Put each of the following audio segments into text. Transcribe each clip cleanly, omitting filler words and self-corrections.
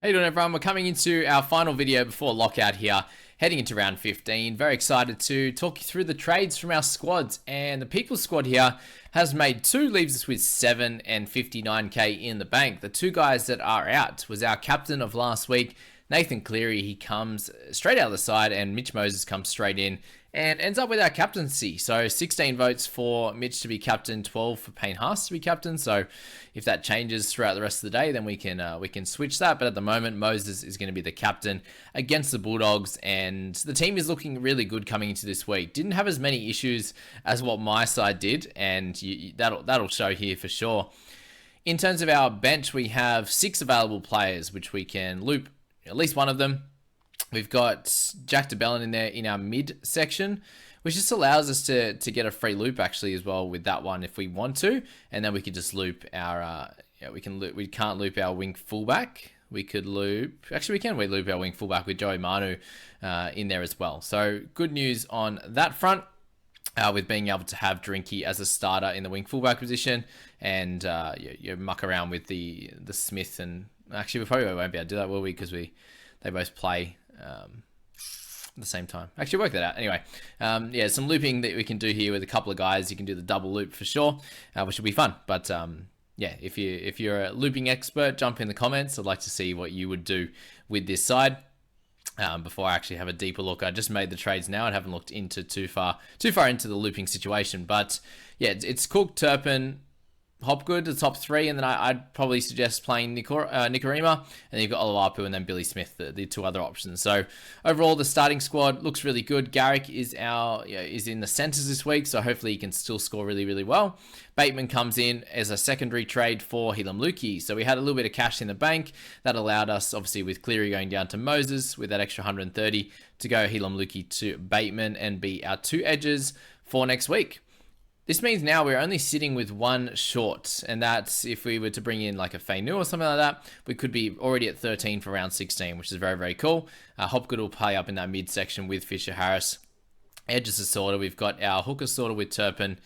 How you doing, everyone? We're coming into our final video before lockout here, heading into round 15. Very excited to talk you through the trades from our squads. And the People's squad here has made two, leaves us with 7 and 59k in the bank. The two guys that are out was our captain of last week, Nathan Cleary. He comes straight out of the side, and Mitch Moses comes straight in and ends up with our captaincy. So 16 votes for Mitch to be captain, 12 for Payne Haas to be captain. So if that changes throughout the rest of the day, then we can switch that. But at the moment, Moses is going to be the captain against the Bulldogs, and the team is looking really good coming into this week. Didn't have as many issues as what my side did, and that'll show here for sure. In terms of our bench, we have 6 available players, which we can loop at least one of them. We've got Jack de Belin in there in our mid section, which just allows us to get a free loop actually as well with that one if we want to, and then we could just loop our we can't loop our wing fullback. We could loop we can loop our wing fullback with Joey Manu in there as well. So good news on that front. With being able to have Drinky as a starter in the wing fullback position, and you muck around with the Smith, and actually we probably won't be able to do that, will we? Because they both play at the same time. Actually, work that out. Anyway, some looping that we can do here with a couple of guys. You can do the double loop for sure, which will be fun. But if you're a looping expert, jump in the comments. I'd like to see what you would do with this side. Before I actually have a deeper look, I just made the trades now. I haven't looked into too far into the looping situation. But yeah, it's Cook, Turpin, Hopgood, the top 3, and then I'd probably suggest playing Nikorima, and then you've got Oluwapu and then Billy Smith, the 2 other options. So overall, the starting squad looks really good. Garrick is in the centres this week, so hopefully he can still score really, really well. Bateman comes in as a secondary trade for Heilum Luki. So we had a little bit of cash in the bank that allowed us, obviously with Cleary going down to Moses, with that extra 130 to go Heilum Luki to Bateman and be our 2 edges for next week. This means now we're only sitting with 1 short, and that's if we were to bring in like a Fainu or something like that, we could be already at 13 for round 16, which is very, very cool. Hopgood will play up in that midsection with Fisher Harris. Edges are sorted. We've got our hooker sorted with Turpin.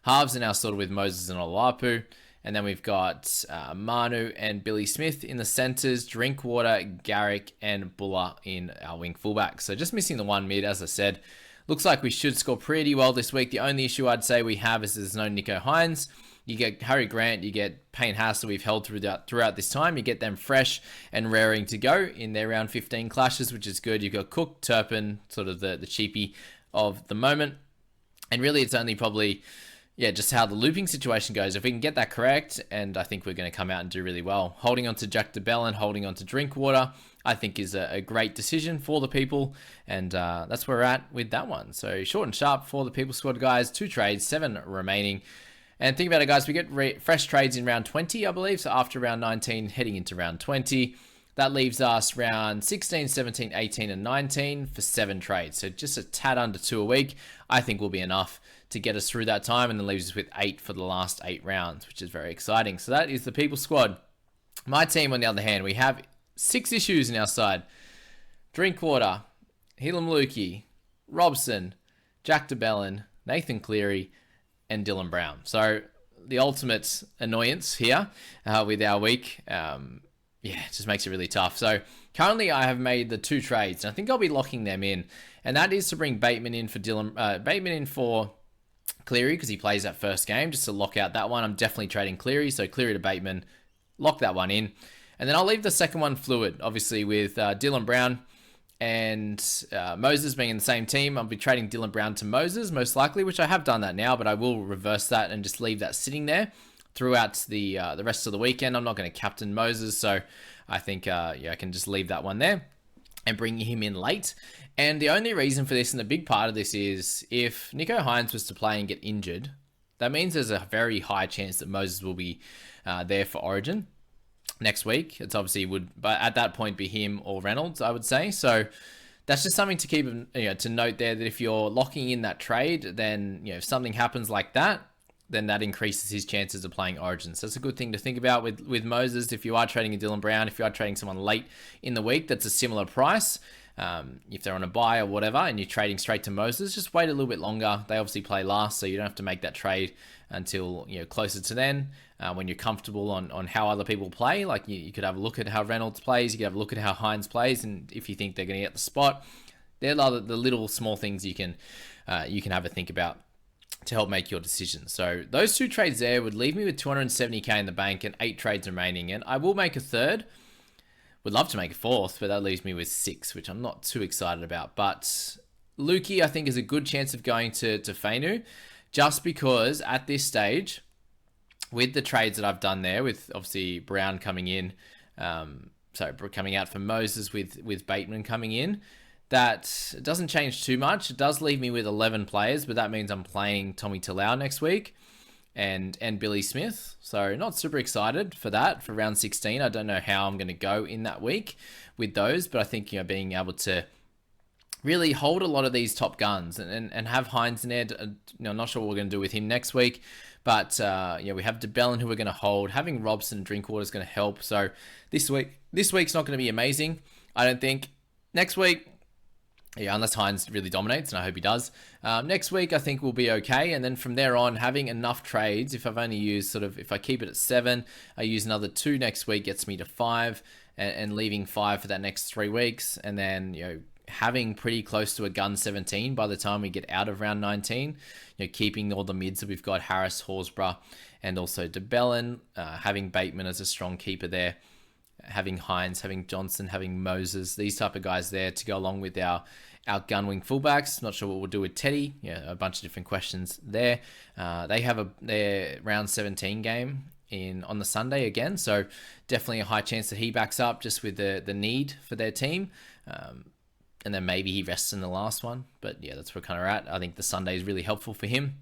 Halves are now sorted with Moses and Oluwapu. And then we've got Manu and Billy Smith in the centres, Drinkwater, Garrick, and Buller in our wing fullback. So just missing the 1 mid, as I said. Looks like we should score pretty well this week. The only issue I'd say we have is there's no Nicho Hynes. You get Harry Grant, you get Payne Haas that we've held throughout this time. You get them fresh and raring to go in their round 15 clashes, which is good. You've got Cook, Turpin, sort of the cheapie of the moment. And really it's only probably, just how the looping situation goes. If we can get that correct, and I think we're going to come out and do really well. Holding on to Jack de Belin, holding on to Drinkwater, I think is a great decision for the people, and that's where we're at with that one. So short and sharp for the People Squad guys, 2 trades, 7 remaining. And think about it, guys, we get fresh trades in round 20, I believe, so after round 19, heading into round 20. That leaves us round 16, 17, 18, and 19 for 7 trades. So just a tad under 2 a week, I think will be enough to get us through that time, and then leaves us with 8 for the last 8 rounds, which is very exciting. So that is the People Squad. My team, on the other hand, we have 6 issues in our side. Drinkwater, Heilum Luki, Robson, Jack de Belin, Nathan Cleary, and Dylan Brown. So the ultimate annoyance here with our week. It just makes it really tough. So currently I have made the 2 trades, and I think I'll be locking them in. And that is to bring Bateman in for Cleary, because he plays that first game, just to lock out that one. I'm definitely trading Cleary, so Cleary to Bateman, lock that one in. And then I'll leave the second one fluid, obviously with Dylan Brown and Moses being in the same team. I'll be trading Dylan Brown to Moses, most likely, which I have done that now, but I will reverse that and just leave that sitting there throughout the rest of the weekend. I'm not going to captain Moses, so I think I can just leave that one there and bring him in late. And the only reason for this, and the big part of this, is if Nicho Hynes was to play and get injured, that means there's a very high chance that Moses will be there for Origin next week. It's obviously but at that point be him or Reynolds, I would say. So that's just something to keep, to note there, that if you're locking in that trade, then, if something happens like that, then that increases his chances of playing Origin. So that's a good thing to think about with Moses. If you are trading a Dylan Brown, if you are trading someone late in the week that's a similar price, If they're on a bye or whatever and you're trading straight to Moses, just wait a little bit longer. They obviously play last, so you don't have to make that trade until closer to then, when you're comfortable on how other people play. Like you could have a look at how Reynolds plays, you could have a look at how Hines plays, and if you think they're going to get the spot, they're the little small things you can have a think about to help make your decision. So those 2 trades there would leave me with 270k in the bank and 8 trades remaining, and I will make a third. Would love to make a fourth, but that leaves me with 6, which I'm not too excited about. But Lukey, I think, is a good chance of going to Fainu, just because at this stage, with the trades that I've done there, with obviously Brown coming in, coming out for Moses with Bateman coming in, that doesn't change too much. It does leave me with 11 players, but that means I'm playing Tommy Talau next week and Billy Smith. So not super excited for that for round 16. I don't know how I'm going to go in that week with those, but I think being able to really hold a lot of these top guns and have Hines in there. I'm not sure what we're going to do with him next week, but we have DeBellin who we're going to hold. Having Robson and Drinkwater is going to help. So this week's not going to be amazing, I don't think. Next week, unless Hines really dominates, and I hope he does. Next week, I think we'll be okay. And then from there on, having enough trades, if I've only used if I keep it at 7, I use another 2 next week, gets me to 5, and leaving 5 for that next 3 weeks. And then, having pretty close to a gun 17 by the time we get out of round 19, keeping all the mids that we've got, Harris, Horsburgh, and also DeBellin, having Bateman as a strong keeper there, having Hines, having Johnson, having Moses, these type of guys there to go along with our gun wing fullbacks. Not sure what we'll do with Teddy. A bunch of different questions there. They have their round 17 game on the Sunday again, so definitely a high chance that he backs up just with the need for their team. And then maybe he rests in the last one. But yeah, that's where we're kind of at. I think the Sunday is really helpful for him.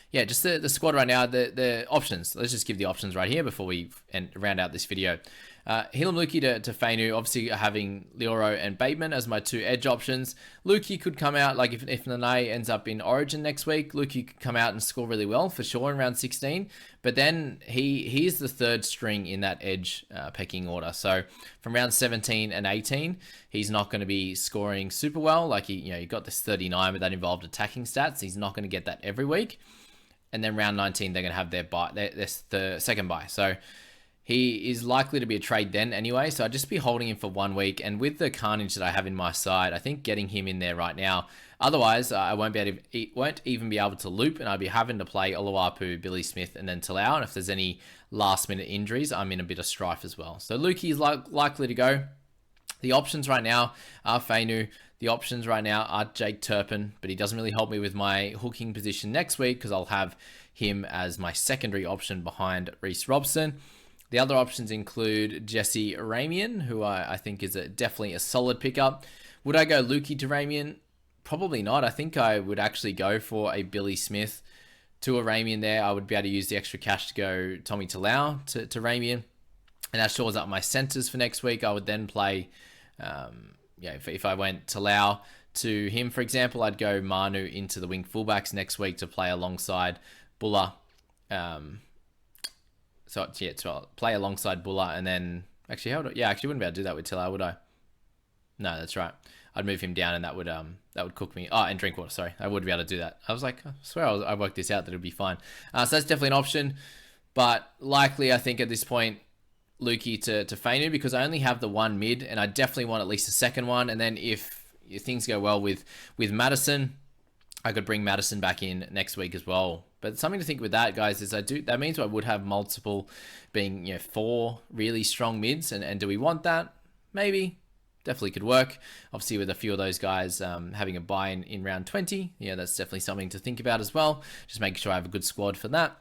Yeah, just the squad right now, the options. Let's just give the options right here before we round out this video. Helam Lukey to Fainu, obviously having Leoro and Bateman as my 2 edge options. Lukey could come out, like if Nene ends up in Origin next week, Lukey could come out and score really well for sure in round 16. But then he's the 3rd string in that edge pecking order. So from round 17 and 18, he's not going to be scoring super well. Like he got this 39, but that involved attacking stats. He's not going to get that every week. And then round 19, they're going to have their second bye. So he is likely to be a trade then anyway. So I'd just be holding him for 1 week. And with the carnage that I have in my side, I think getting him in there right now. Otherwise, I won't even be able to loop, and I'd be having to play Oluwapu, Billy Smith, and then Talau. And if there's any last-minute injuries, I'm in a bit of strife as well. So Lukey is likely to go. The options right now are Fainu. The options right now are Jake Turpin, but he doesn't really help me with my hooking position next week because I'll have him as my secondary option behind Reece Robson. The other options include Jesse Ramian, who I think is definitely a solid pickup. Would I go Lukey to Ramian? Probably not. I think I would actually go for a Billy Smith to a Ramian there. I would be able to use the extra cash to go Tommy Talau to Ramian. And that shores up my centers for next week. I would then play... if I went Talau to him, for example, I'd go Manu into the wing fullbacks next week to play alongside Buller. To play alongside Buller, and then actually wouldn't be able to do that with Talau, would I? No, that's right. I'd move him down, and that would cook me. Oh, and Drinkwater. Sorry, I would be able to do that. I was like, I swear I worked this out that it'd be fine. So that's definitely an option, but likely I think at this point, Lukey to Fainu, because I only have the 1 mid, and I definitely want at least a second one. And then if things go well with Madison, I could bring Madison back in next week as well. But something to think with that, guys, is that means I would have multiple being 4 really strong mids, and do we want that? Maybe. Definitely could work. Obviously, with a few of those guys having a buy in round 20, that's definitely something to think about as well. Just making sure I have a good squad for that.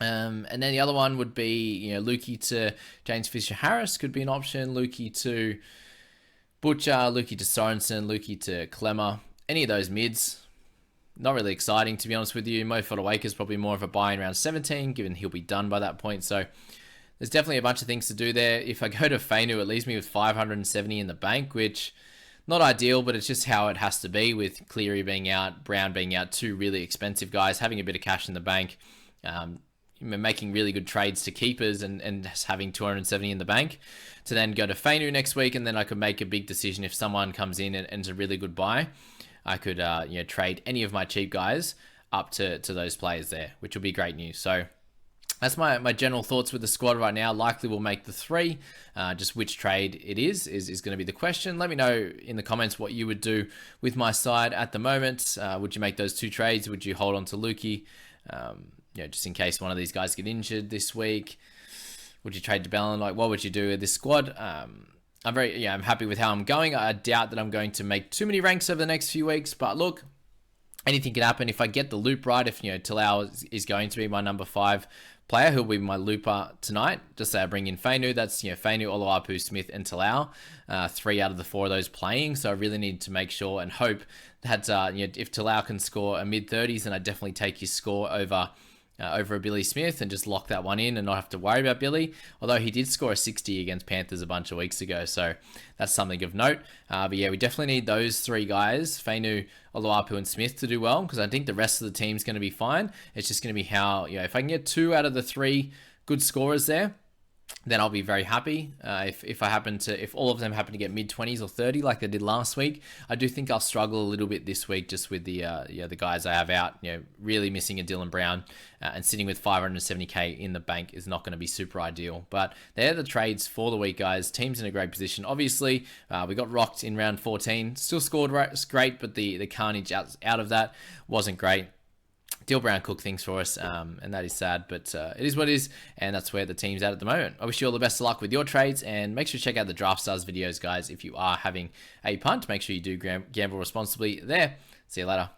And then the other one would be, Lukey to James Fisher-Harris could be an option. Lukey to Butcher, Lukey to Sorensen, Lukey to Clemmer. Any of those mids, not really exciting, to be honest with you. Mo Fodawaker is probably more of a buy in round 17, given he'll be done by that point. So there's definitely a bunch of things to do there. If I go to Fainu, it leaves me with 570 in the bank, which not ideal, but it's just how it has to be with Cleary being out, Brown being out, 2 really expensive guys, having a bit of cash in the bank. making really good trades to keepers and having 270 in the bank, to then go to Fainu next week, and then I could make a big decision if someone comes in and is a really good buy. I could trade any of my cheap guys up to those players there, which will be great news. So that's my general thoughts with the squad right now. Likely we'll make the 3. Just which trade it is going to be the question. Let me know in the comments what you would do with my side at the moment. Would you make those 2 trades? Would you hold on to Lukey, just in case one of these guys get injured this week? Would you trade to Bellin? Like, what would you do with this squad? I'm happy with how I'm going. I doubt that I'm going to make too many ranks over the next few weeks, but look, anything can happen. If I get the loop right, if Talau is going to be my number 5 player, who'll be my looper tonight, just say I bring in Fainu. That's Fainu, Oluwapu, Smith, and Talau. 3 out of the 4 of those playing. So I really need to make sure and hope that if Talau can score a mid-30s, then I definitely take his score over a Billy Smith and just lock that one in and not have to worry about Billy. Although he did score a 60 against Panthers a bunch of weeks ago, so that's something of note. But yeah, we definitely need those 3 guys, Fainu, Oluwapu, and Smith, to do well, because I think the rest of the team's going to be fine. It's just going to be how, if I can get 2 out of the 3 good scorers there, then I'll be very happy. If all of them happen to get mid-20s or 30 like they did last week, I do think I'll struggle a little bit this week just with the guys I have out. Really missing a Dylan Brown and sitting with 570k in the bank is not going to be super ideal. But they're the trades for the week, guys. Team's in a great position. Obviously, we got rocked in round 14. Still scored great, but the carnage out of that wasn't great. Dill Brown cooked things for us, and that is sad, but it is what it is, and that's where the team's at the moment. I wish you all the best of luck with your trades, and make sure to check out the Draft Stars videos, guys, if you are having a punt. Make sure you do gamble responsibly there. See you later.